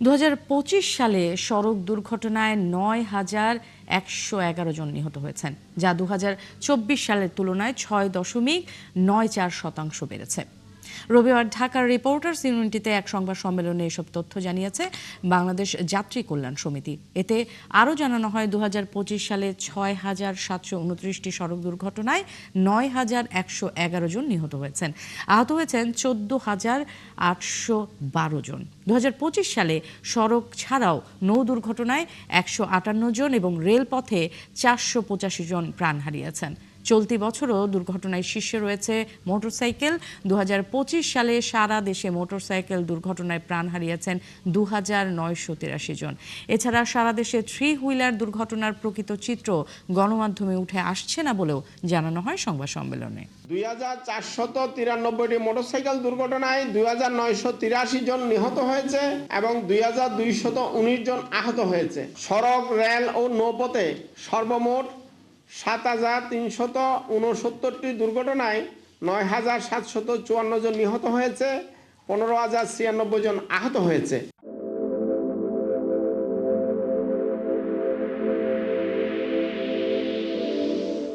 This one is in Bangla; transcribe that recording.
2025 সালে সড়ক দুর্ঘটনায় ৯,১১১ জন নিহত হয়েছেন, যা 2024 সালের তুলনায় ৬.৯৪% বেড়েছে। রবিবার ঢাকার রিপোর্টার্স ইউনিটিতে এক সংবাদ সম্মেলনে এসব তথ্য জানিয়েছে বাংলাদেশ যাত্রী কল্যাণ সমিতি। এতে আরও জানানো হয়, 2025 সালে ৬,৭২৯টি সড়ক দুর্ঘটনায় ৯,১১১ জন নিহত হয়েছেন। আহত হয়েছেন 14,812 জন। 2025 সালে সড়ক ছাড়াও নৌ দুর্ঘটনায় 158 জন এবং রেলপথে 485 জন প্রাণ হারিয়েছেন। চলতি বছরও দুর্ঘটনায় শীর্ষে রয়েছে মোটরসাইকেল। 2025 সালে সারা দেশে মোটরসাইকেল দুর্ঘটনায় প্রাণ হারিয়েছেন 2,983 জন। এছাড়া সারা দেশে থ্রি হুইলার দুর্ঘটনার প্রকৃত চিত্র গণমাধ্যমে উঠে আসছে না বলেও জানানো হয় সংবাদ সম্মেলনে। 2,493টি মোটরসাইকেল দুর্ঘটনায় 2,983 জন নিহত হয়েছে এবং 2,219 জন আহত হয়েছে। সড়ক, রেল ও নৌপথে সর্বমোট 7,369টি দুর্ঘটনায় 9,754 জন নিহত হয়েছে, 15,096 জন আহত হয়েছে।